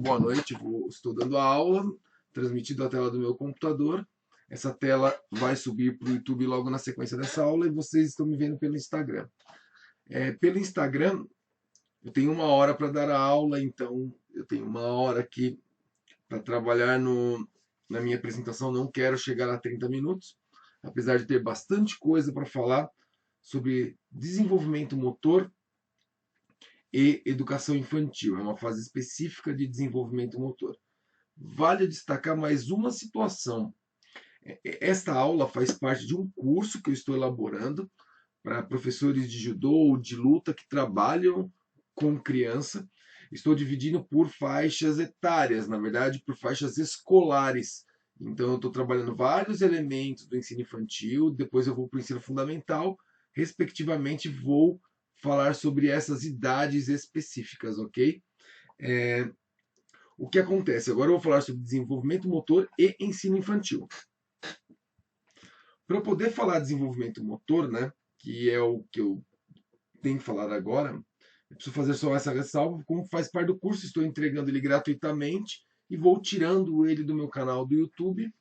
boa noite. Estou dando a aula, transmitido a tela do meu computador. Essa tela vai subir para o YouTube logo na sequência dessa aula e vocês estão me vendo pelo Instagram. Pelo Instagram, eu tenho 1 hora para dar a aula, então eu tenho 1 hora aqui para trabalhar na minha apresentação. Não quero chegar a 30 minutos, apesar de ter bastante coisa para falar sobre desenvolvimento motor e educação infantil. É uma fase específica de desenvolvimento motor. Vale destacar mais uma situação. Esta aula faz parte de um curso que eu estou elaborando para professores de judô ou de luta que trabalham com criança. Estou dividindo por faixas etárias, na verdade, por faixas escolares. Então, eu estou trabalhando vários elementos do ensino infantil, depois eu vou para o ensino fundamental, respectivamente, vou falar sobre essas idades específicas, ok? O que acontece? Agora eu vou falar sobre desenvolvimento motor e ensino infantil. Para eu poder falar desenvolvimento motor, né, que é o que eu tenho que falar agora, eu preciso fazer só essa ressalva. Como faz parte do curso, estou entregando ele gratuitamente e vou tirando ele do meu canal do YouTube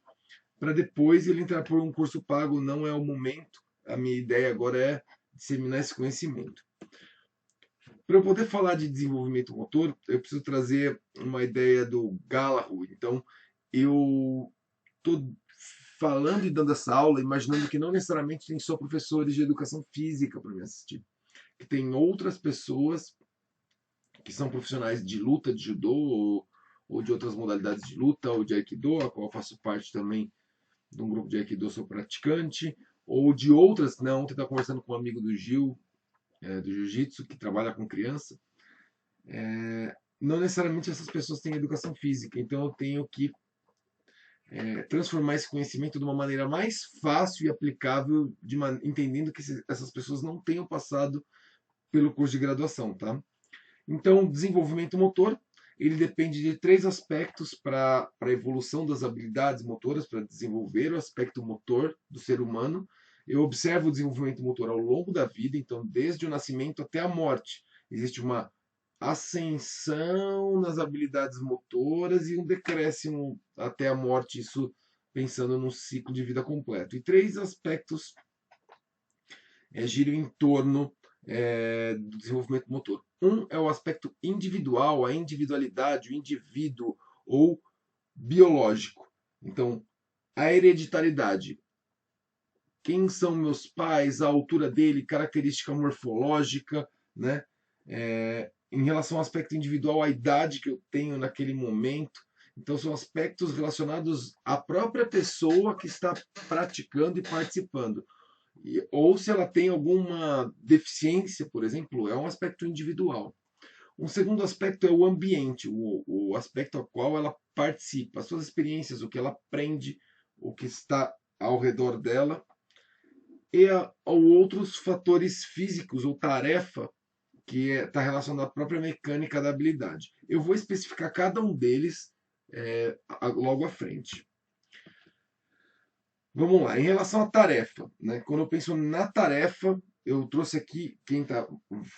para depois ele entrar por um curso pago. Não é o momento. A minha ideia agora é disseminar esse conhecimento. Para eu poder falar de desenvolvimento motor, eu preciso trazer uma ideia do Gallagher. Então, eu estou falando e dando essa aula, imaginando que não necessariamente tem só professores de educação física para me assistir, que tem outras pessoas que são profissionais de luta, de judô ou de outras modalidades de luta, ou de aikido, a qual eu faço parte também de um grupo de aikido, sou praticante, ou de outras, né? Ontem eu estava conversando com um amigo do Gil, do jiu-jitsu, que trabalha com criança. Não necessariamente essas pessoas têm educação física, então eu tenho que transformar esse conhecimento de uma maneira mais fácil e aplicável, entendendo que essas pessoas não tenham passado pelo curso de graduação, tá? Então, o desenvolvimento motor, ele depende de 3 aspectos para a evolução das habilidades motoras, para desenvolver o aspecto motor do ser humano. Eu observo o desenvolvimento motor ao longo da vida, então, desde o nascimento até a morte. Existe uma ascensão nas habilidades motoras e um decréscimo até a morte, isso pensando num ciclo de vida completo. E 3 aspectos giram em torno do desenvolvimento motor. Um é o aspecto individual, a individualidade, o indivíduo ou biológico. Então, a hereditariedade. Quem são meus pais, a altura dele, característica morfológica, né? Em relação ao aspecto individual, a idade que eu tenho naquele momento. Então, são aspectos relacionados à própria pessoa que está praticando e participando. Ou se ela tem alguma deficiência, por exemplo, é um aspecto individual. Um segundo aspecto é o ambiente, o aspecto ao qual ela participa, as suas experiências, o que ela aprende, o que está ao redor dela. E há outros fatores físicos ou tarefa que está relacionado à própria mecânica da habilidade. Eu vou especificar cada um deles logo à frente. Vamos lá, em relação à tarefa, né? Quando eu penso na tarefa, eu trouxe aqui, quem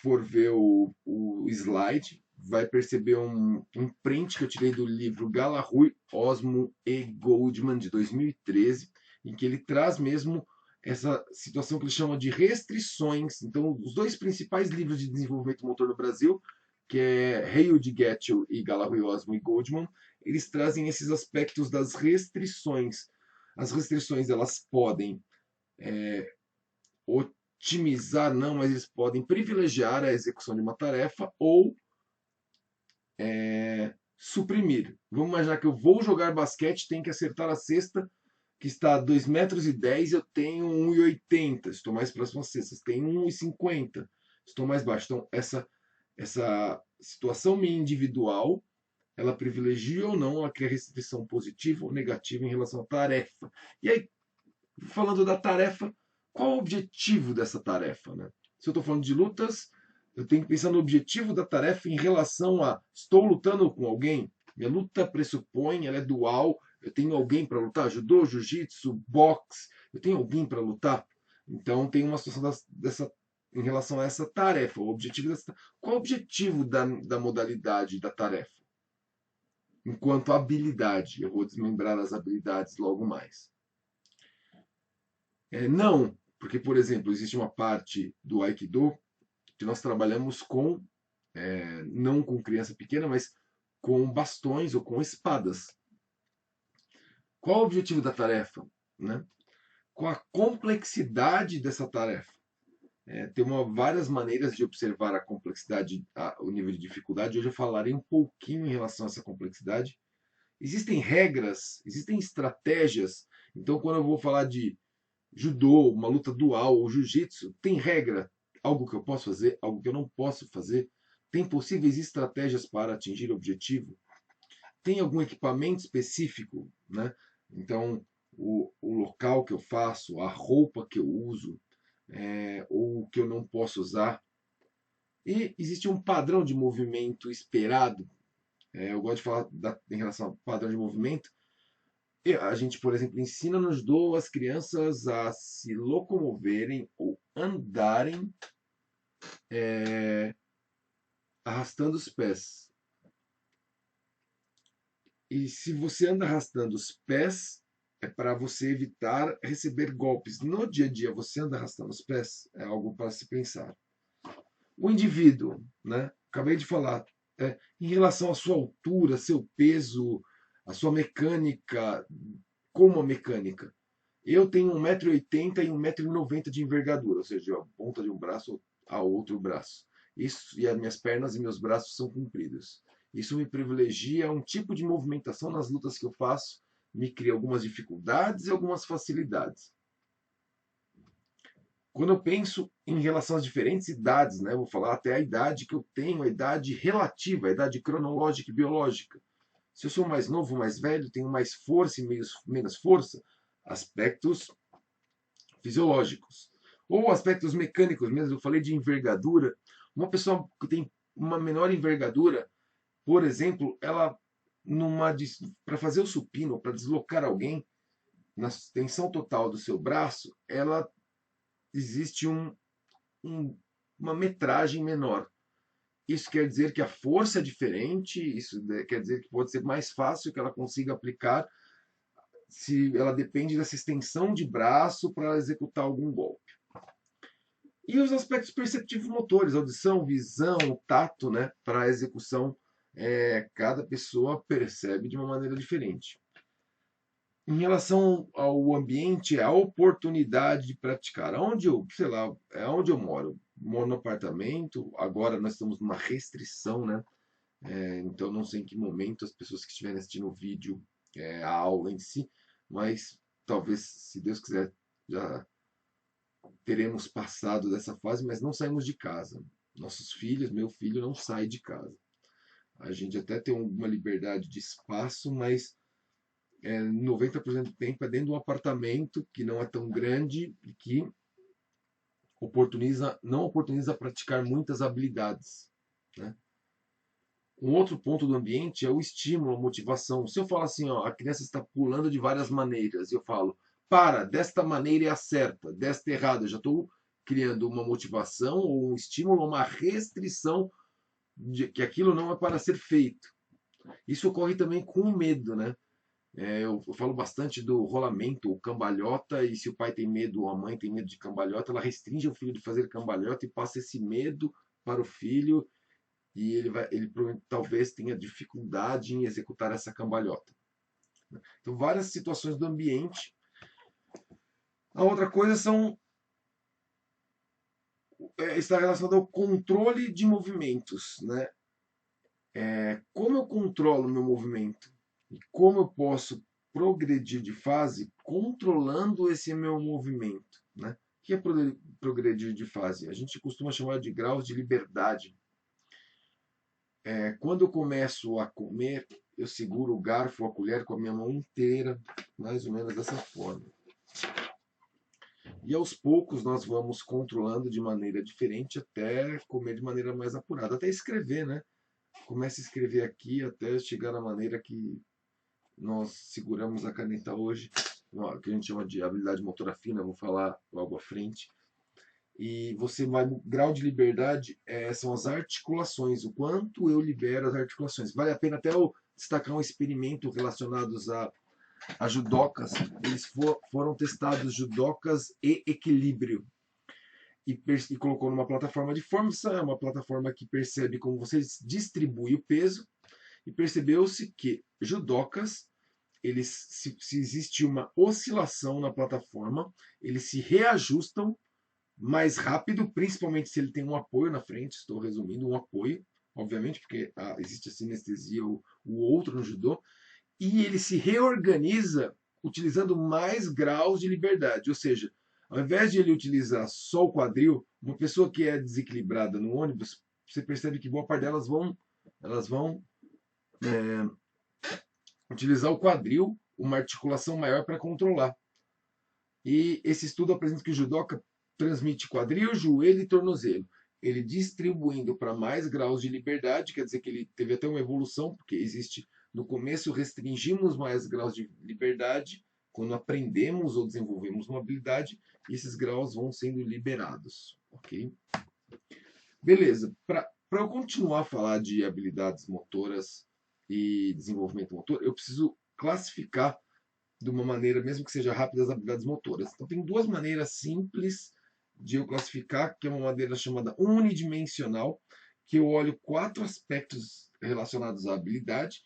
for ver o slide, vai perceber um print que eu tirei do livro Gallagher, Osmo e Goldman, de 2013, em que ele traz mesmo essa situação que ele chama de restrições. Então, os 2 principais livros de desenvolvimento motor no Brasil, que é Haywood Getchell e Gallagher, Osmo e Goldman, eles trazem esses aspectos das restrições. As restrições elas podem otimizar, não, mas eles podem privilegiar a execução de uma tarefa ou suprimir. Vamos imaginar que eu vou jogar basquete, tenho que acertar a cesta que está a 2,10 m, eu tenho 1,80 m, estou mais próximo à cesta, tenho 1,50 m, estou mais baixo. Então, essa situação minha individual, ela privilegia ou não, ela cria restrição positiva ou negativa em relação à tarefa. E aí, falando da tarefa, qual o objetivo dessa tarefa, né? Se eu estou falando de lutas, eu tenho que pensar no objetivo da tarefa em relação a estou lutando com alguém, minha luta pressupõe, ela é dual, eu tenho alguém para lutar, judô, jiu-jitsu, boxe, eu tenho alguém para lutar. Então tem uma situação dessa em relação a essa tarefa, o objetivo dessa. Qual o objetivo da modalidade da tarefa? enquanto habilidade. Eu vou desmembrar as habilidades logo mais. Não, porque, por exemplo, existe uma parte do Aikido que nós trabalhamos com, não com criança pequena, mas com bastões ou com espadas. Qual o objetivo da tarefa? Né? Qual a complexidade dessa tarefa? Tem várias maneiras de observar a complexidade, o nível de dificuldade. Hoje eu falarei um pouquinho em relação a essa complexidade. Existem regras, existem estratégias. Então, quando eu vou falar de judô, uma luta dual ou jiu-jitsu, tem regra, algo que eu posso fazer, algo que eu não posso fazer. Tem possíveis estratégias para atingir o objetivo. Tem algum equipamento específico, né? Então, o local que eu faço, a roupa que eu uso, ou que eu não posso usar. E existe um padrão de movimento esperado. Eu gosto de falar em relação ao padrão de movimento. A gente, por exemplo, ensina no judô as crianças a se locomoverem ou andarem arrastando os pés. E se você anda arrastando os pés, é para você evitar receber golpes. No dia a dia, você anda arrastando os pés, é algo para se pensar. O indivíduo, né? Acabei de falar, em relação à sua altura, seu peso, a sua mecânica, como a mecânica. Eu tenho 1,80 m e 1,90 m de envergadura, ou seja, a ponta de um braço a outro braço. Isso, e as minhas pernas e meus braços são compridos. Isso me privilegia um tipo de movimentação nas lutas que eu faço, me cria algumas dificuldades e algumas facilidades. Quando eu penso em relação às diferentes idades, né, vou falar até a idade que eu tenho, a idade relativa, a idade cronológica e biológica. Se eu sou mais novo, mais velho, tenho mais força e menos força, aspectos fisiológicos. Ou aspectos mecânicos mesmo, eu falei de envergadura. Uma pessoa que tem uma menor envergadura, por exemplo, ela para fazer o supino, para deslocar alguém na extensão total do seu braço, ela existe uma metragem menor. Isso quer dizer que a força é diferente, isso quer dizer que pode ser mais fácil que ela consiga aplicar se ela depende dessa extensão de braço para executar algum golpe. E os aspectos perceptivos motores, audição, visão, tato, né, para a execução, cada pessoa percebe de uma maneira diferente. Em relação ao ambiente, a oportunidade de praticar. Onde eu, sei lá, onde eu moro. Moro no apartamento, agora nós estamos numa restrição, né? Então não sei em que momento as pessoas que estiverem assistindo o vídeo, a aula em si, mas talvez, se Deus quiser, já teremos passado dessa fase, mas não saímos de casa. Nossos filhos, meu filho não sai de casa. A gente até tem uma liberdade de espaço, mas 90% do tempo é dentro de um apartamento que não é tão grande e que não oportuniza praticar muitas habilidades. Né? Um outro ponto do ambiente é o estímulo, a motivação. Se eu falo assim, ó, a criança está pulando de várias maneiras, eu falo, desta maneira é a certa, desta é errada, eu já estou criando uma motivação ou um estímulo, uma restrição de que aquilo não é para ser feito. Isso ocorre também com o medo, né? Eu falo bastante do rolamento ou cambalhota, e se o pai tem medo ou a mãe tem medo de cambalhota, ela restringe o filho de fazer cambalhota e passa esse medo para o filho, e ele talvez tenha dificuldade em executar essa cambalhota. Então, várias situações do ambiente. A outra coisa está relacionada ao controle de movimentos, né? Como eu controlo o meu movimento e como eu posso progredir de fase controlando esse meu movimento, né? O que é progredir de fase? A gente costuma chamar de graus de liberdade. Quando eu começo a comer, eu seguro o garfo, a colher com a minha mão inteira, mais ou menos dessa forma. E aos poucos nós vamos controlando de maneira diferente até comer de maneira mais apurada, até escrever, né? Começa a escrever aqui até chegar na maneira que nós seguramos a caneta hoje, que a gente chama de habilidade motora fina, vou falar logo à frente. E você vai, grau de liberdade são as articulações, o quanto eu libero as articulações. Vale a pena até eu destacar um experimento relacionados a judocas. Eles foram testados judocas e equilíbrio. E colocou numa plataforma de força, uma plataforma que percebe como você distribui o peso, e percebeu-se que judocas, se existe uma oscilação na plataforma, eles se reajustam mais rápido, principalmente se ele tem um apoio na frente, estou resumindo, um apoio, obviamente, porque existe a sinestesia, o outro no judô, e ele se reorganiza utilizando mais graus de liberdade, ou seja, ao invés de ele utilizar só o quadril, uma pessoa que é desequilibrada no ônibus, você percebe que boa parte delas vão utilizar o quadril, uma articulação maior para controlar. E esse estudo apresenta que o judoca transmite quadril, joelho e tornozelo. Ele distribuindo para mais graus de liberdade, quer dizer que ele teve até uma evolução, porque existe, no começo restringimos mais graus de liberdade, quando aprendemos ou desenvolvemos uma habilidade, esses graus vão sendo liberados, ok? Beleza, para eu continuar a falar de habilidades motoras e desenvolvimento motor, eu preciso classificar de uma maneira, mesmo que seja rápida, as habilidades motoras. Então, tem duas maneiras simples de eu classificar, que é uma maneira chamada unidimensional, que eu olho 4 aspectos relacionados à habilidade.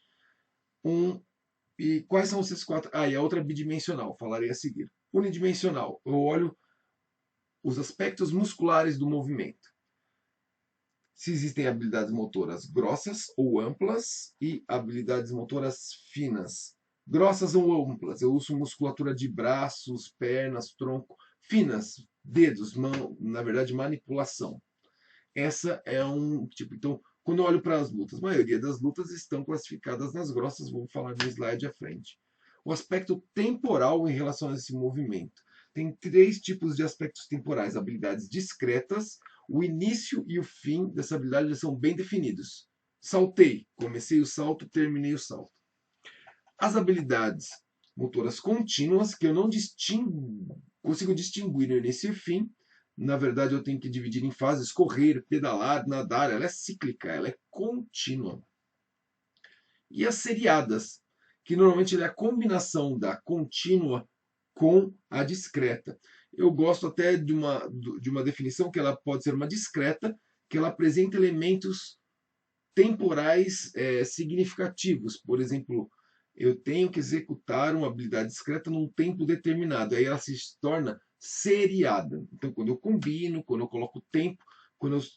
E quais são esses 4? E a outra bidimensional, falarei a seguir. Unidimensional, eu olho os aspectos musculares do movimento. Se existem habilidades motoras grossas ou amplas e habilidades motoras finas. Grossas ou amplas, eu uso musculatura de braços, pernas, tronco. Finas, dedos, mão, na verdade, manipulação. Essa é um tipo. Então, quando eu olho para as lutas, a maioria das lutas estão classificadas nas grossas, vou falar no slide à frente. O aspecto temporal em relação a esse movimento. Tem 3 tipos de aspectos temporais: habilidades discretas, o início e o fim dessa habilidade são bem definidos. Saltei, comecei o salto, terminei o salto. As habilidades motoras contínuas, que eu não consigo distinguir o início e o fim. Na verdade, eu tenho que dividir em fases: correr, pedalar, nadar. Ela é cíclica, ela é contínua. E as seriadas, que normalmente é a combinação da contínua com a discreta. Eu gosto até de uma definição que ela pode ser uma discreta, que ela apresenta elementos temporais significativos. Por exemplo, eu tenho que executar uma habilidade discreta num tempo determinado. Aí ela se torna seriada. Então, quando eu combino, quando eu coloco tempo,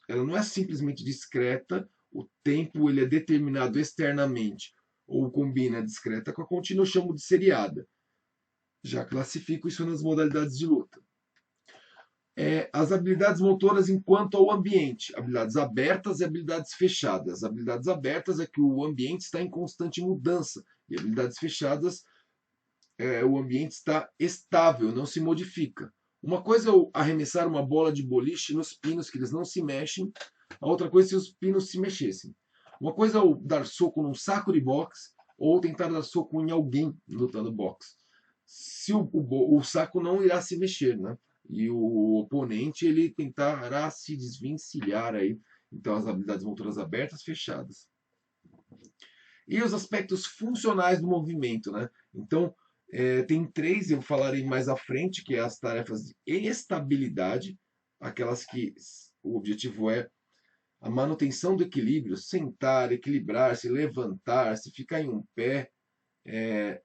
ela não é simplesmente discreta, o tempo ele é determinado externamente, ou combina a discreta com a contínua, eu chamo de seriada. Já classifico isso nas modalidades de luta. As habilidades motoras enquanto ao ambiente, habilidades abertas e habilidades fechadas. Habilidades abertas é que o ambiente está em constante mudança, e habilidades fechadas, o ambiente está estável, não se modifica. Uma coisa é eu arremessar uma bola de boliche nos pinos, que eles não se mexem, a outra coisa é se os pinos se mexessem. Uma coisa é eu dar soco num saco de boxe, ou tentar dar soco em alguém lutando boxe. Se o saco não irá se mexer, né? E o oponente ele tentará se desvencilhar aí. Então, as habilidades motoras abertas, fechadas. E os aspectos funcionais do movimento, né? Então, tem 3, eu falarei mais à frente, que é as tarefas de estabilidade, aquelas que o objetivo é a manutenção do equilíbrio, sentar, equilibrar-se, levantar-se, ficar em um pé,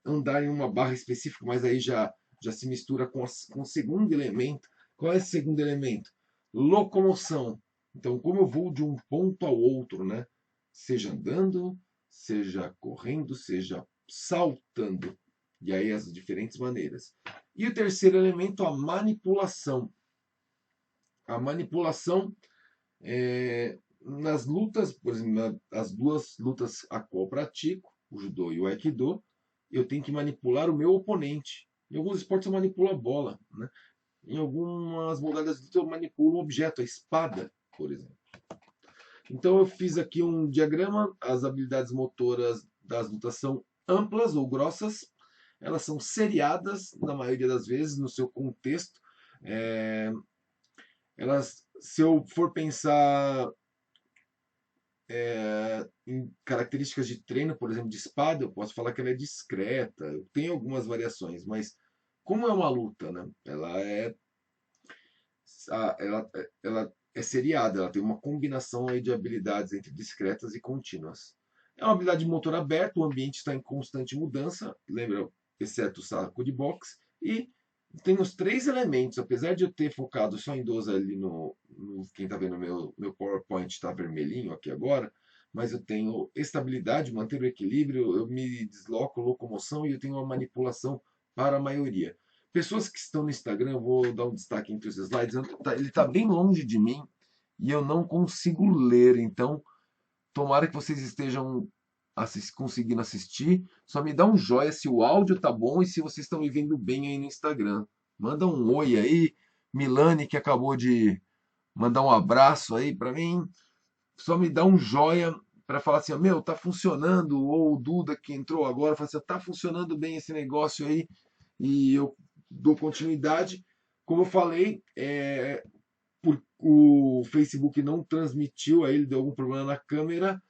andar em uma barra específica, mas aí já se mistura com o segundo elemento. Qual é esse segundo elemento? Locomoção. Então, como eu vou de um ponto ao outro, né? Seja andando, seja correndo, seja saltando. E aí as diferentes maneiras. E o terceiro elemento, a manipulação. A manipulação nas lutas, por exemplo, as 2 lutas a qual pratico, o judô e o aikido, eu tenho que manipular o meu oponente. Em alguns esportes eu manipulo a bola, né? Em algumas modalidades de luta eu manipulo um objeto, a espada, por exemplo. Então eu fiz aqui um diagrama. As habilidades motoras das lutas são amplas ou grossas. Elas são seriadas, na maioria das vezes, no seu contexto. Se eu for pensar em características de treino, por exemplo, de espada, eu posso falar que ela é discreta. Eu tenho algumas variações, mas como é uma luta, né? Ela é seriada, ela tem uma combinação aí de habilidades entre discretas e contínuas. É uma habilidade de motor aberto, o ambiente está em constante mudança, lembra, exceto o saco de boxe, e tem os três elementos, apesar de eu ter focado só em 12 ali quem está vendo meu PowerPoint está vermelhinho aqui agora, mas eu tenho estabilidade, manter o equilíbrio, eu me desloco, locomoção e eu tenho uma manipulação para a maioria. Pessoas que estão no Instagram, eu vou dar um destaque entre os slides, ele está bem longe de mim e eu não consigo ler, então tomara que vocês estejam conseguindo assistir. Só me dá um joinha se o áudio tá bom e se vocês estão me vendo bem aí no Instagram. Manda um oi aí, Milane que acabou de mandar um abraço aí para mim. Só me dá um joinha para falar assim, meu, tá funcionando, ou o Duda que entrou agora, fala assim, tá funcionando bem esse negócio aí, e eu dou continuidade. Como eu falei, o Facebook não transmitiu, aí ele deu algum problema na câmera,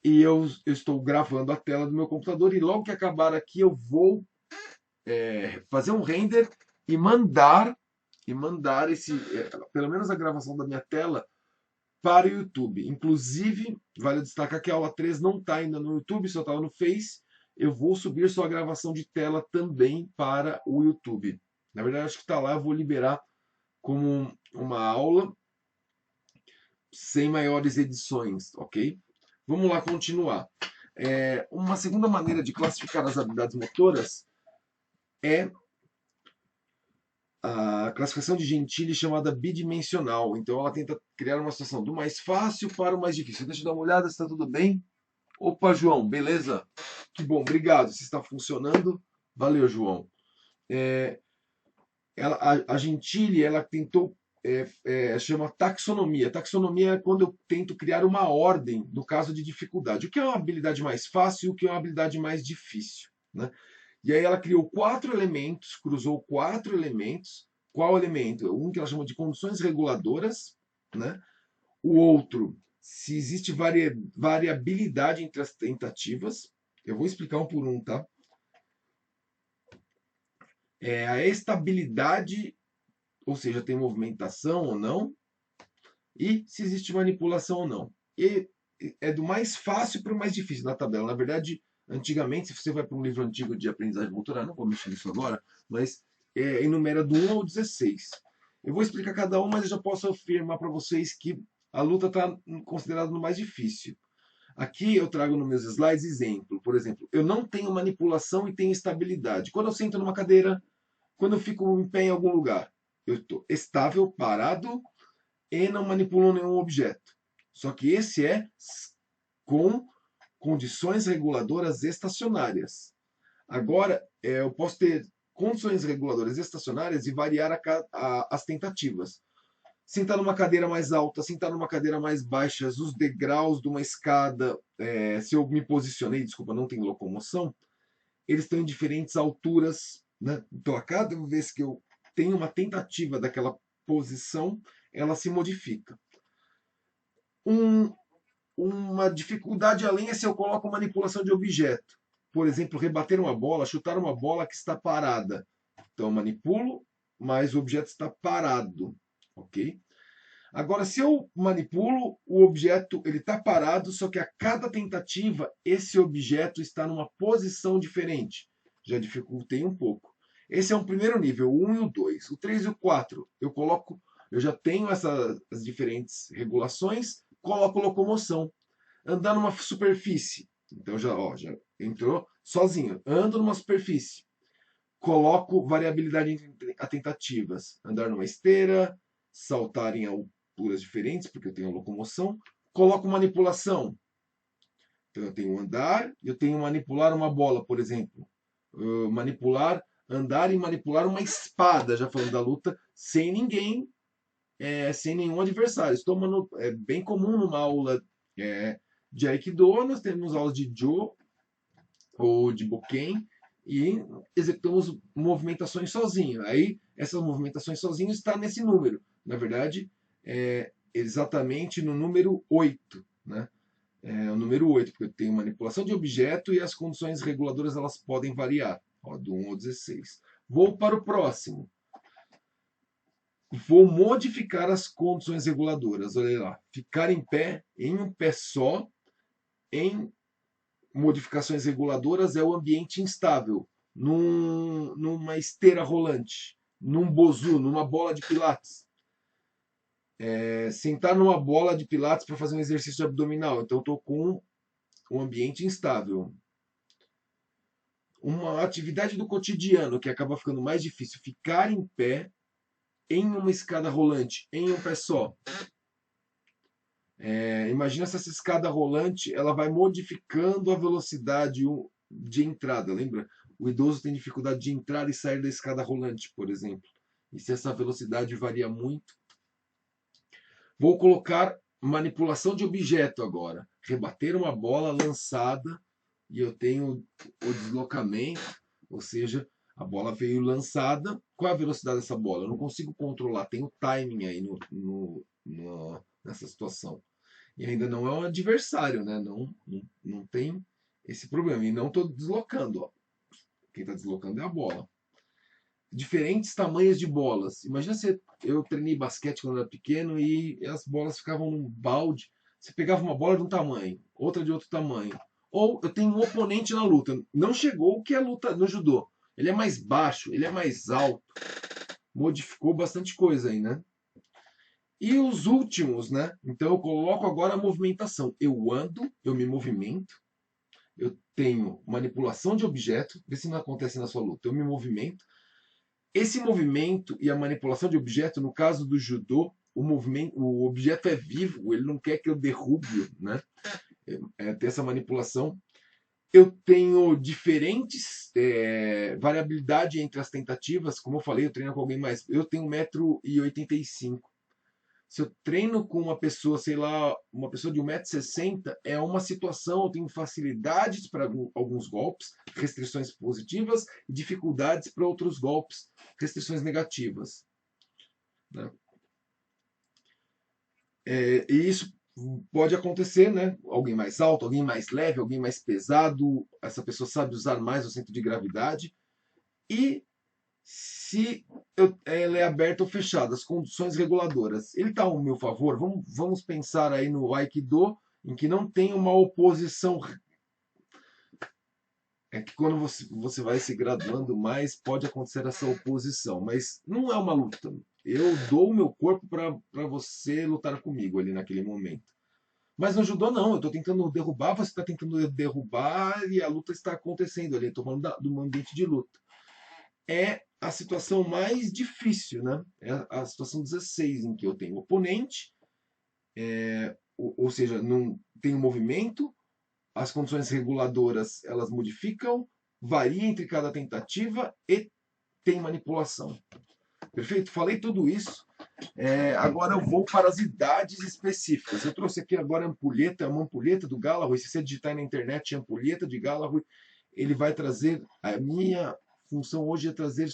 e eu estou gravando a tela do meu computador, e logo que acabar aqui eu vou fazer um render e mandar pelo menos a gravação da minha tela para o YouTube. Inclusive, vale destacar que a aula 3 não está ainda no YouTube, só está no Face. Eu vou subir sua gravação de tela também para o YouTube. Na verdade, acho que está lá, eu vou liberar como uma aula sem maiores edições, ok? Vamos lá continuar. Uma segunda maneira de classificar as habilidades motoras é a classificação de Gentili chamada bidimensional. Então ela tenta criar uma situação do mais fácil para o mais difícil. Deixa eu dar uma olhada se está tudo bem. Opa, João, beleza? Que bom, obrigado. Se está funcionando, valeu, João. A Gentili, ela tentou, chama taxonomia. Taxonomia é quando eu tento criar uma ordem no caso de dificuldade. O que é uma habilidade mais fácil e o que é uma habilidade mais difícil, né? E aí ela criou 4 elementos, cruzou 4 elementos. Qual elemento? Um que ela chama de condições reguladoras, né? O outro, se existe variabilidade entre as tentativas. Eu vou explicar um por um, tá? A estabilidade, ou seja, tem movimentação ou não, e se existe manipulação ou não. E é do mais fácil para o mais difícil na tabela. Na verdade, antigamente, se você vai para um livro antigo de aprendizagem motora, não vou mexer nisso agora, mas enumera do 1 ao 16. Eu vou explicar cada um, mas eu já posso afirmar para vocês que a luta está considerada no mais difícil. Aqui eu trago nos meus slides exemplo. Por exemplo, eu não tenho manipulação e tenho estabilidade. Quando eu sento numa cadeira, quando eu fico em pé em algum lugar, eu estou estável, parado e não manipulo nenhum objeto. Só que esse é com condições reguladoras estacionárias. Agora, eu posso ter condições reguladoras estacionárias e variar as tentativas. Sentar numa cadeira mais alta, sentar numa cadeira mais baixa, os degraus de uma escada, se eu me posicionei, desculpa, não tem locomoção, eles estão em diferentes alturas, né? Então, a cada vez que eu tenho uma tentativa daquela posição, ela se modifica. Uma dificuldade além é se eu coloco manipulação de objeto. Por exemplo, rebater uma bola, chutar uma bola que está parada. Então, eu manipulo, mas o objeto está parado, ok? Agora, se eu manipulo, o objeto ele está parado, só que a cada tentativa, esse objeto está numa posição diferente. Já dificultei um pouco. Esse é um primeiro nível, o 1 e o 2. O 3 e o 4, eu já tenho as diferentes regulações, coloco locomoção. Andar numa superfície. Então já entrou sozinho. Ando numa superfície. Coloco variabilidade entre tentativas. Andar numa esteira, saltar em alturas diferentes, porque eu tenho locomoção. Coloco manipulação. Então eu tenho andar, eu tenho manipular uma bola, por exemplo. Andar e manipular uma espada, já falando da luta, sem ninguém, sem nenhum adversário. Estou bem comum numa aula de Aikido, nós temos aulas de Jo ou de Boken e executamos movimentações sozinho. Aí, essas movimentações sozinho está nesse número. Na verdade, exatamente no número 8. né? É o número 8, porque eu tenho manipulação de objeto e as condições reguladoras elas podem variar, ó, do 1 ao 16. Vou para o próximo. Vou modificar as condições reguladoras. Olha lá, ficar em pé, em um pé só, em modificações reguladoras é o ambiente instável, numa esteira rolante, num bozu, numa bola de pilates. Sentar numa bola de pilates para fazer um exercício abdominal. Então, eu estou com um ambiente instável. Uma atividade do cotidiano que acaba ficando mais difícil, ficar em pé em uma escada rolante, em um pé só. Imagina se essa escada rolante ela vai modificando a velocidade de entrada. Lembra? O idoso tem dificuldade de entrar e sair da escada rolante, por exemplo. E se essa velocidade varia muito, vou colocar manipulação de objeto agora. Rebater uma bola lançada e eu tenho o deslocamento, ou seja, a bola veio lançada. Qual é a velocidade dessa bola? Eu não consigo controlar, tem o timing aí nessa situação. E ainda não é um adversário, né? Não tem esse problema. E não estou deslocando. Ó. Quem está deslocando é a bola. Diferentes tamanhos de bolas. Imagina se eu treinei basquete quando era pequeno e as bolas ficavam num balde. Você pegava uma bola de um tamanho, outra de outro tamanho. Ou eu tenho um oponente na luta. Não chegou o que é luta no judô. Ele é mais baixo, ele é mais alto. Modificou bastante coisa aí, né? E os últimos, né? Então eu coloco agora a movimentação. Eu ando, eu me movimento. Eu tenho manipulação de objeto. Vê se não acontece na sua luta. Eu me movimento. Esse movimento e a manipulação de objeto, no caso do judô, o objeto é vivo, ele não quer que eu derrube, né? Ter essa manipulação. Eu tenho diferentes variabilidade entre as tentativas. Como eu falei, eu treino com alguém mais. Eu tenho 1,85 m. Se eu treino com uma pessoa, sei lá, uma pessoa de 1,60 m, é uma situação, eu tenho facilidades para alguns golpes, restrições positivas, e dificuldades para outros golpes, restrições negativas. Né? E isso pode acontecer, né? Alguém mais alto, alguém mais leve, alguém mais pesado, essa pessoa sabe usar mais o centro de gravidade. E se ela é aberta ou fechada, as condições reguladoras. Ele está ao meu favor? Vamos pensar aí no Aikido, em que não tem uma oposição. É que quando você vai se graduando mais, pode acontecer essa oposição, mas não é uma luta. Eu dou o meu corpo para você lutar comigo ali naquele momento. Mas no judô não, eu estou tentando derrubar, você está tentando derrubar e a luta está acontecendo ali. Estou falando do ambiente de luta. É a situação mais difícil, né? É a situação 16, em que eu tenho oponente, ou seja, não tem movimento, as condições reguladoras elas modificam, varia entre cada tentativa e tem manipulação. Perfeito? Falei tudo isso. Agora eu vou para as idades específicas. Eu trouxe aqui agora a ampulheta, uma ampulheta do Gallagher. Se você digitar na internet ampulheta de Gallagher, ele vai trazer. A minha função hoje é trazer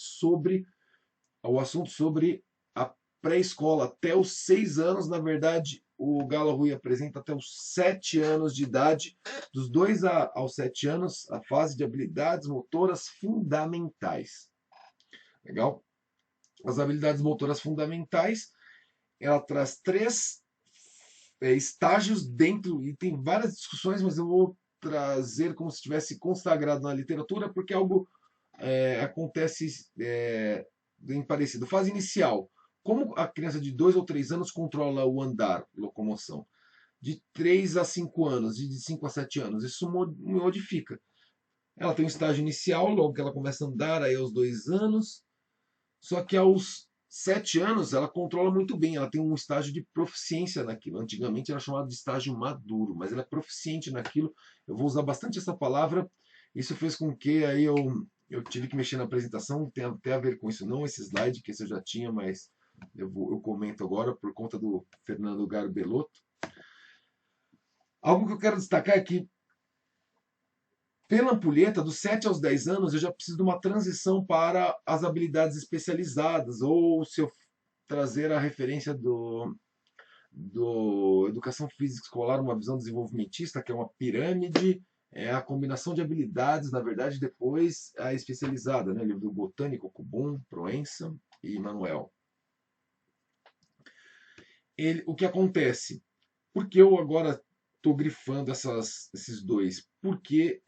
o assunto sobre a pré-escola até os 6 anos. Na verdade, o Gallagher apresenta até os 7 anos de idade, dos 2 aos 7 anos, a fase de habilidades motoras fundamentais. Legal? As habilidades motoras fundamentais, ela traz 3 estágios dentro, e tem várias discussões, mas eu vou trazer como se estivesse consagrado na literatura, porque algo acontece bem parecido. Fase inicial. Como a criança de 2 ou 3 anos controla o andar, locomoção? De 3 a 5 anos, de 5 a 7 anos, isso modifica. Ela tem um estágio inicial, logo que ela começa a andar, aí aos 2 anos. Só que aos 7 anos ela controla muito bem, ela tem um estágio de proficiência naquilo. Antigamente era chamado de estágio maduro, mas ela é proficiente naquilo. Eu vou usar bastante essa palavra. Isso fez com que aí eu tive que mexer na apresentação, tem até a ver com isso, não esse slide, que esse eu já tinha, mas eu comento agora por conta do Fernando Garbelotto. Algo que eu quero destacar é que pela ampulheta, dos 7 aos 10 anos, eu já preciso de uma transição para as habilidades especializadas, ou se eu trazer a referência do Educação Física Escolar, uma visão desenvolvimentista, que é uma pirâmide, é a combinação de habilidades, na verdade, depois a especializada, né? Livro do Botânico, Kuhn, Proença e Manuel. O que acontece? Por que eu agora estou grifando esses dois? Porque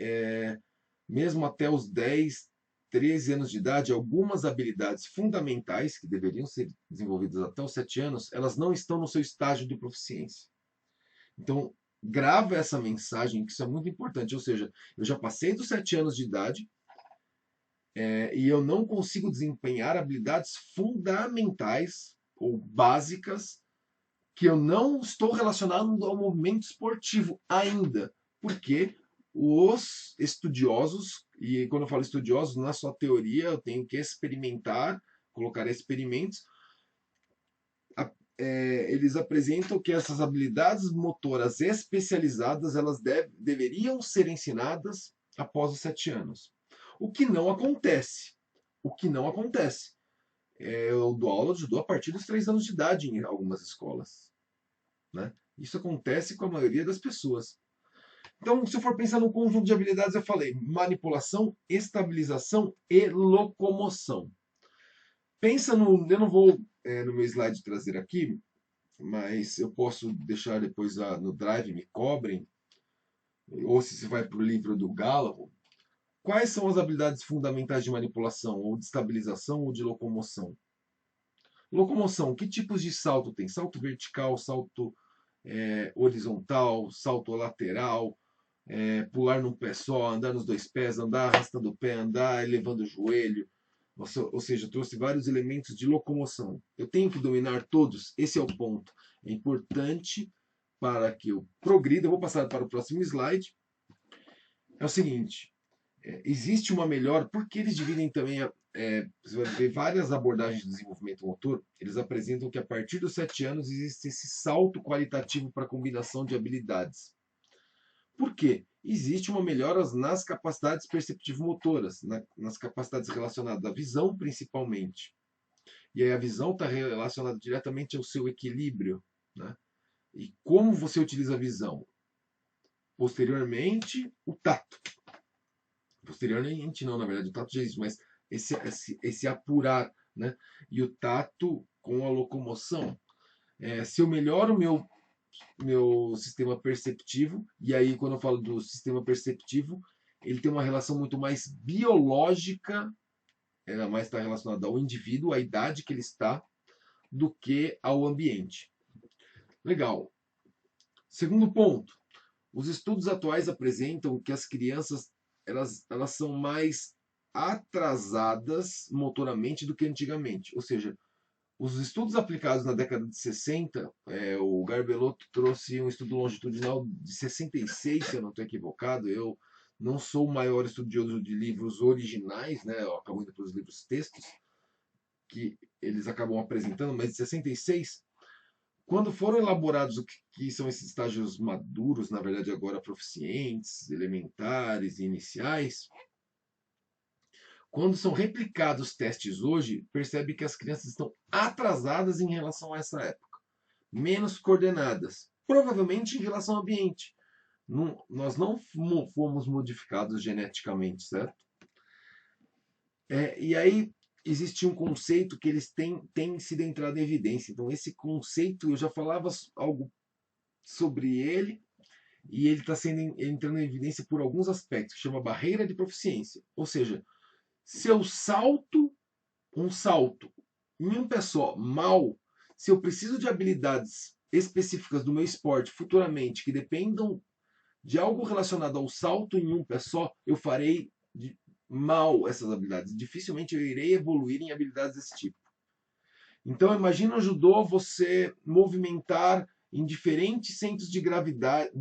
mesmo até os 10, 13 anos de idade, algumas habilidades fundamentais que deveriam ser desenvolvidas até os 7 anos, elas não estão no seu estágio de proficiência. Então, grava essa mensagem, que isso é muito importante. Ou seja, eu já passei dos 7 anos de idade e eu não consigo desempenhar habilidades fundamentais ou básicas que eu não estou relacionado ao movimento esportivo ainda. Porque os estudiosos, e quando eu falo estudiosos, não é só teoria, eu tenho que experimentar, colocar experimentos, eles apresentam que essas habilidades motoras especializadas elas deveriam ser ensinadas após os 7 anos. O que não acontece. O que não acontece. Eu dou aula de judô a partir dos 3 anos de idade em algumas escolas. Né? Isso acontece com a maioria das pessoas. Então, se eu for pensar no conjunto de habilidades, eu falei manipulação, estabilização e locomoção. Pensa no. Eu não vou no meu slide trazer aqui, mas eu posso deixar depois no Drive, me cobrem, ou se você vai para o livro do Gallo, quais são as habilidades fundamentais de manipulação, ou de estabilização, ou de locomoção? Locomoção, que tipos de salto tem? Salto vertical, salto horizontal, salto lateral, pular num pé só, andar nos 2 pés, andar arrastando o pé, andar elevando o joelho. Ou seja, trouxe vários elementos de locomoção. Eu tenho que dominar todos, esse é o ponto. É importante para que eu progrida. Eu vou passar para o próximo slide. É o seguinte, existe uma melhor, porque eles dividem também, você vai ver várias abordagens de desenvolvimento motor, eles apresentam que a partir dos 7 anos existe esse salto qualitativo para a combinação de habilidades. Por quê? Existe uma melhora nas capacidades perceptivo-motoras, nas capacidades relacionadas à visão, principalmente. E aí a visão está relacionada diretamente ao seu equilíbrio. Né? E como você utiliza a visão? Posteriormente, o tato. Posteriormente, não, na verdade, o tato já existe, mas esse apurar. Né? E o tato com a locomoção. Se eu melhoro o meu sistema perceptivo, e aí quando eu falo do sistema perceptivo, ele tem uma relação muito mais biológica, ela mais está relacionada ao indivíduo, à idade que ele está, do que ao ambiente. Legal. Segundo ponto, os estudos atuais apresentam que as crianças elas são mais atrasadas motoramente do que antigamente, ou seja, os estudos aplicados na década de 60, o Garbelotto trouxe um estudo longitudinal de 66, se eu não estou equivocado. Eu não sou o maior estudioso de livros originais, né? Eu acabo indo para os livros textos, que eles acabam apresentando, mas de 66, quando foram elaborados o que são esses estágios maduros, na verdade agora proficientes, elementares e iniciais, quando são replicados testes hoje, percebe que as crianças estão atrasadas em relação a essa época, menos coordenadas, provavelmente em relação ao ambiente. Nós não fomos modificados geneticamente, certo? E aí existe um conceito que eles têm sido entrado em evidência. Então esse conceito, eu já falava algo sobre ele, e ele está entrando em evidência por alguns aspectos, que chama barreira de proficiência. Ou seja, se eu salto um salto em um pé só mal, se eu preciso de habilidades específicas do meu esporte futuramente que dependam de algo relacionado ao salto em um pé só, eu farei mal essas habilidades. Dificilmente eu irei evoluir em habilidades desse tipo. Então imagina no judô você movimentar em diferentes centros de gravidade,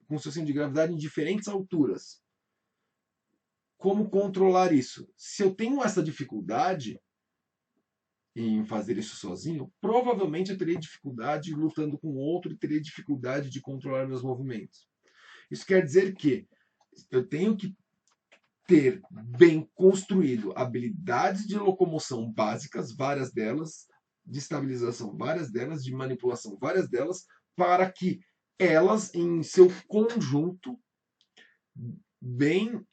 com seu centro de gravidade em diferentes alturas. Como controlar isso? Se eu tenho essa dificuldade em fazer isso sozinho, provavelmente eu teria dificuldade lutando com outro e teria dificuldade de controlar meus movimentos. Isso quer dizer que eu tenho que ter bem construído habilidades de locomoção básicas, várias delas, de estabilização, várias delas, de manipulação, várias delas, para que elas, em seu conjunto, bem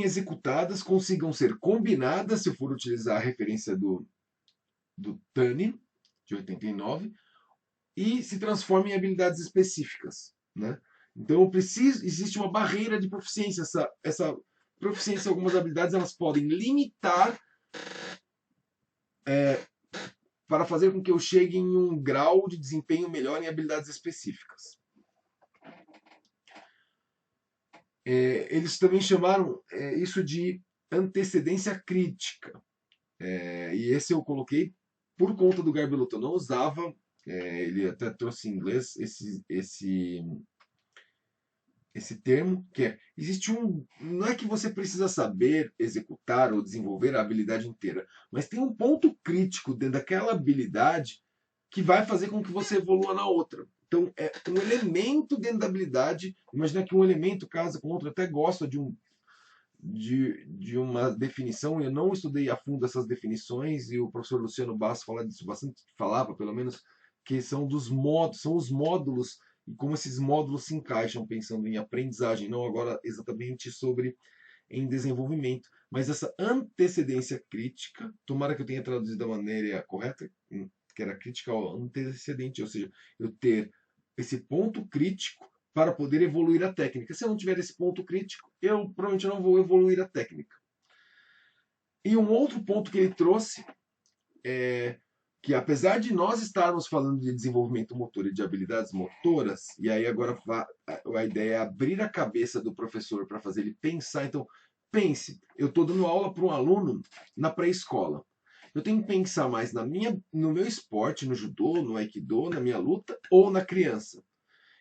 executadas, consigam ser combinadas, se eu for utilizar a referência do Tannen, de 89, e se transformem em habilidades específicas, né? Então, existe uma barreira de proficiência. Essa proficiência em algumas habilidades, elas podem limitar para fazer com que eu chegue em um grau de desempenho melhor em habilidades específicas. Eles também chamaram isso de antecedência crítica. E esse eu coloquei por conta do Garbelotto. Eu não usava, ele até trouxe em inglês esse termo, que existe não é que você precisa saber executar ou desenvolver a habilidade inteira, mas tem um ponto crítico dentro daquela habilidade que vai fazer com que você evolua na outra. Então, é um elemento dentro da habilidade. Imagina que um elemento casa com outro. Eu até gosto de uma definição. Eu não estudei a fundo essas definições, e o professor Luciano Basso falava, pelo menos, que são os módulos, e como esses módulos se encaixam, pensando em aprendizagem, não agora exatamente sobre em desenvolvimento. Mas essa antecedência crítica, tomara que eu tenha traduzido da maneira correta, que era crítica ao antecedente, ou seja, eu ter esse ponto crítico para poder evoluir a técnica. Se eu não tiver esse ponto crítico, eu provavelmente não vou evoluir a técnica. E um outro ponto que ele trouxe é que, apesar de nós estarmos falando de desenvolvimento motor e de habilidades motoras, e aí agora a ideia é abrir a cabeça do professor para fazer ele pensar. Então, pense, eu estou dando aula para um aluno na pré-escola. Eu tenho que pensar mais no meu esporte, no judô, no aikido, na minha luta, ou na criança.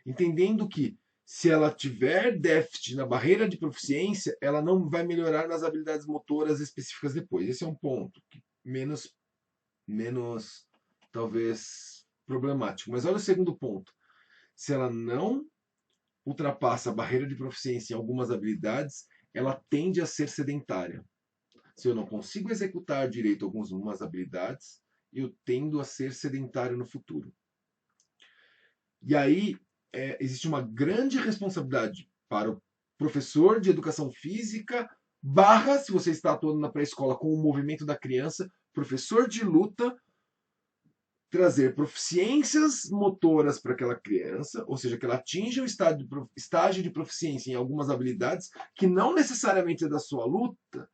Entendendo que, se ela tiver déficit na barreira de proficiência, ela não vai melhorar nas habilidades motoras específicas depois. Esse é um ponto menos talvez problemático. Mas olha o segundo ponto. Se ela não ultrapassa a barreira de proficiência em algumas habilidades, ela tende a ser sedentária. Se eu não consigo executar direito algumas habilidades, eu tendo a ser sedentário no futuro. E aí existe uma grande responsabilidade para o professor de educação física, se você está atuando na pré-escola com o movimento da criança, professor de luta, trazer proficiências motoras para aquela criança, ou seja, que ela atinja o estágio de proficiência em algumas habilidades que não necessariamente é da sua luta,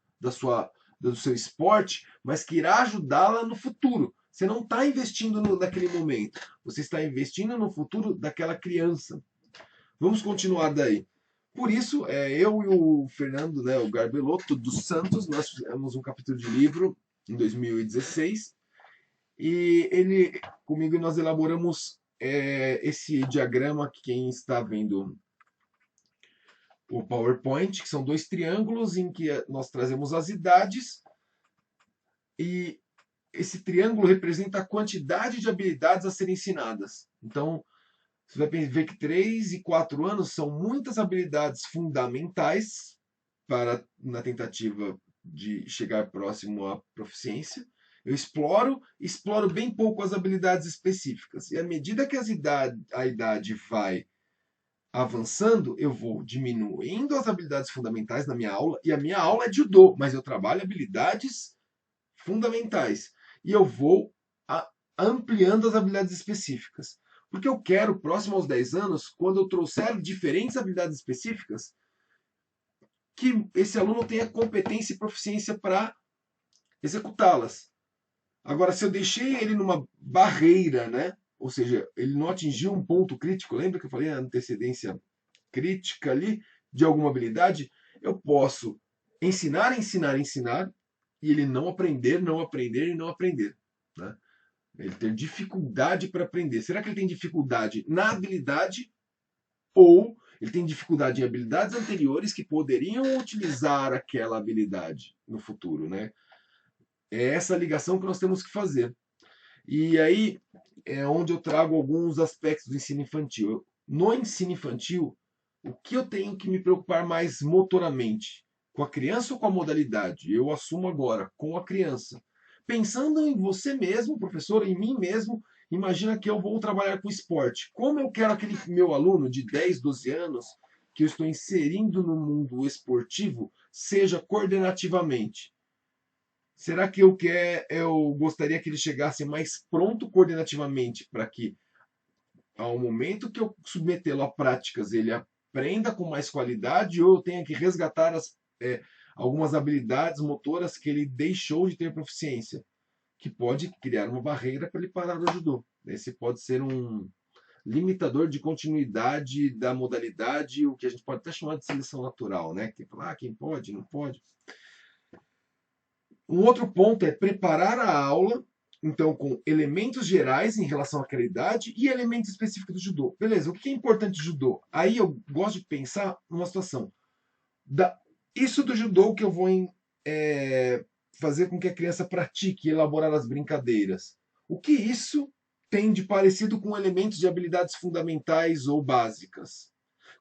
do seu esporte, mas que irá ajudá-la no futuro. Você não está investindo naquele momento, você está investindo no futuro daquela criança. Vamos continuar daí. Por isso, eu e o Fernando, o Garbelotto dos Santos, nós fizemos um capítulo de livro em 2016, e comigo, nós elaboramos esse diagrama, que quem está vendo o PowerPoint, que são 2 triângulos em que nós trazemos as idades, e esse triângulo representa a quantidade de habilidades a serem ensinadas. Então, você vai ver que 3 e 4 anos são muitas habilidades fundamentais na tentativa de chegar próximo à proficiência. Eu exploro bem pouco as habilidades específicas. E à medida que a idade vai avançando, eu vou diminuindo as habilidades fundamentais na minha aula. E a minha aula é de judô, mas eu trabalho habilidades fundamentais. E eu vou ampliando as habilidades específicas. Porque eu quero, próximo aos 10 anos, quando eu trouxer diferentes habilidades específicas, que esse aluno tenha competência e proficiência para executá-las. Agora, se eu deixei ele numa barreira, ou seja, ele não atingiu um ponto crítico, lembra que eu falei a antecedência crítica ali de alguma habilidade? Eu posso ensinar, e ele não aprender, né? Ele ter dificuldade para aprender. Será que ele tem dificuldade na habilidade, ou ele tem dificuldade em habilidades anteriores que poderiam utilizar aquela habilidade no futuro, né? É essa ligação que nós temos que fazer. E aí é onde eu trago alguns aspectos do ensino infantil. No ensino infantil, o que eu tenho que me preocupar mais motoramente? Com a criança ou com a modalidade? Eu assumo agora, com a criança. Pensando em você mesmo, professor, em mim mesmo, Imagina que eu vou trabalhar com esporte. Como eu quero aquele meu aluno de 10, 12 anos, que eu estou inserindo no mundo esportivo, seja coordenativamente? Será que eu gostaria que ele chegasse mais pronto coordenativamente para que, ao momento que eu submetê-lo a práticas, ele aprenda com mais qualidade, ou eu tenha que resgatar algumas habilidades motoras que ele deixou de ter proficiência, que pode criar uma barreira para ele parar o judô. Esse pode ser um limitador de continuidade da modalidade, o que a gente pode até chamar de seleção natural, né? Que fala, quem pode, não pode. Um outro ponto é preparar a aula, então, com elementos gerais em relação àquela idade e elementos específicos do judô. Beleza, o que é importante do judô? Aí eu gosto de pensar numa situação. Isso do judô que eu vou fazer com que a criança pratique, elaborar as brincadeiras. O que isso tem de parecido com elementos de habilidades fundamentais ou básicas?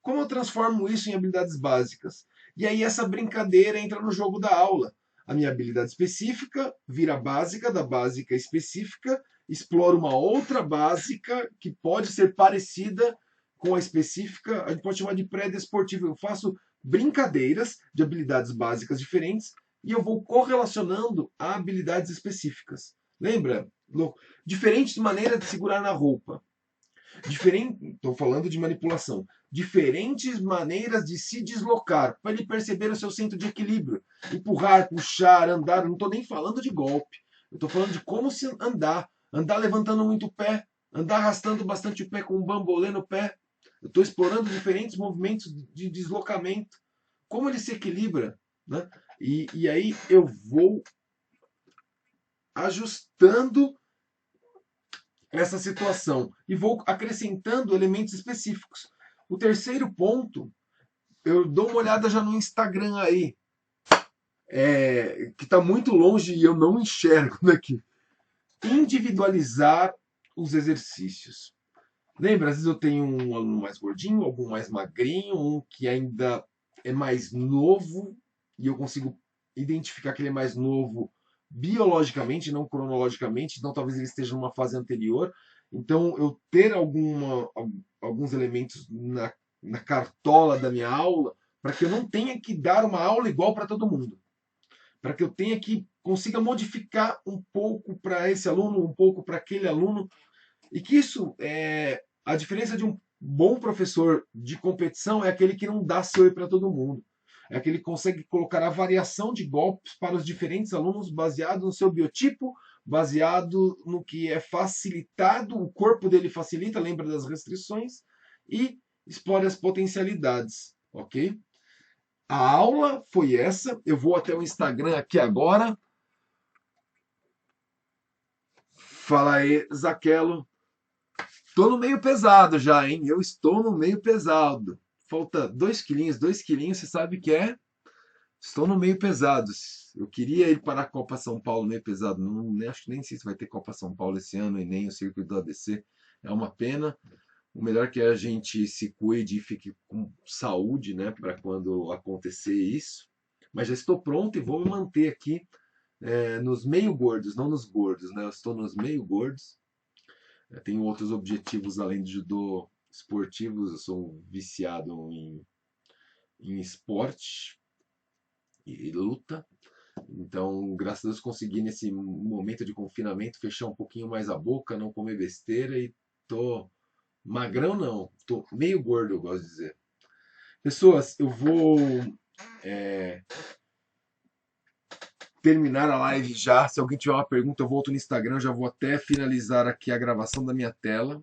Como eu transformo isso em habilidades básicas? E aí essa brincadeira entra no jogo da aula. A minha habilidade específica vira básica, da básica específica, exploro uma outra básica que pode ser parecida com a específica, a gente pode chamar de pré-desportivo. Eu faço brincadeiras de habilidades básicas diferentes e eu vou correlacionando a habilidades específicas. Lembra? Diferentes maneiras de segurar na roupa. Estou falando de manipulação. Diferentes maneiras de se deslocar, para ele perceber o seu centro de equilíbrio. Empurrar, puxar, andar. Não estou nem falando de golpe. Eu estou falando de como se andar. Andar levantando muito o pé. Andar arrastando bastante o pé com um bambolê no pé. Eu estou explorando diferentes movimentos de deslocamento. Como ele se equilibra. Né? E aí eu vou ajustando essa situação e vou acrescentando elementos específicos. O terceiro ponto, eu dou uma olhada já no Instagram aí, que está muito longe e eu não enxergo daqui. Individualizar os exercícios. Lembra, às vezes eu tenho um aluno mais gordinho, algum mais magrinho, um que ainda é mais novo e eu consigo identificar que ele é mais novo biologicamente, não cronologicamente, então talvez ele esteja numa fase anterior. Então, eu ter alguns elementos na cartola da minha aula para que eu não tenha que dar uma aula igual para todo mundo. Para que eu tenha que consiga modificar um pouco para esse aluno, um pouco para aquele aluno. E que isso, a diferença de um bom professor de competição é aquele que não dá seu para todo mundo. É aquele que consegue colocar a variação de golpes para os diferentes alunos baseado no seu biotipo, baseado no que é facilitado, o corpo dele facilita, lembra das restrições, e explora as potencialidades, ok? A aula foi essa, eu vou até o Instagram aqui agora. Fala aí, Zaquelo. Tô no meio pesado já, hein? Eu estou no meio pesado. Falta 2 quilinhos, você sabe que é? Estou no meio pesado. Eu queria ir para a Copa São Paulo meio pesado. Não, acho que nem sei se vai ter Copa São Paulo esse ano e nem o circuito do ABC. É uma pena. O melhor é que a gente se cuide e fique com saúde, né? Para quando acontecer isso. Mas já estou pronto e vou me manter aqui nos meio gordos, não nos gordos, né? Eu estou nos meio gordos. Eu tenho outros objetivos além de judô esportivos. Eu sou viciado em esporte e luta. Então, graças a Deus, consegui nesse momento de confinamento fechar um pouquinho mais a boca, não comer besteira e tô magrão não, tô meio gordo, eu gosto de dizer. Pessoas, eu vou terminar a live já. Se alguém tiver uma pergunta, eu volto no Instagram, já vou até finalizar aqui a gravação da minha tela.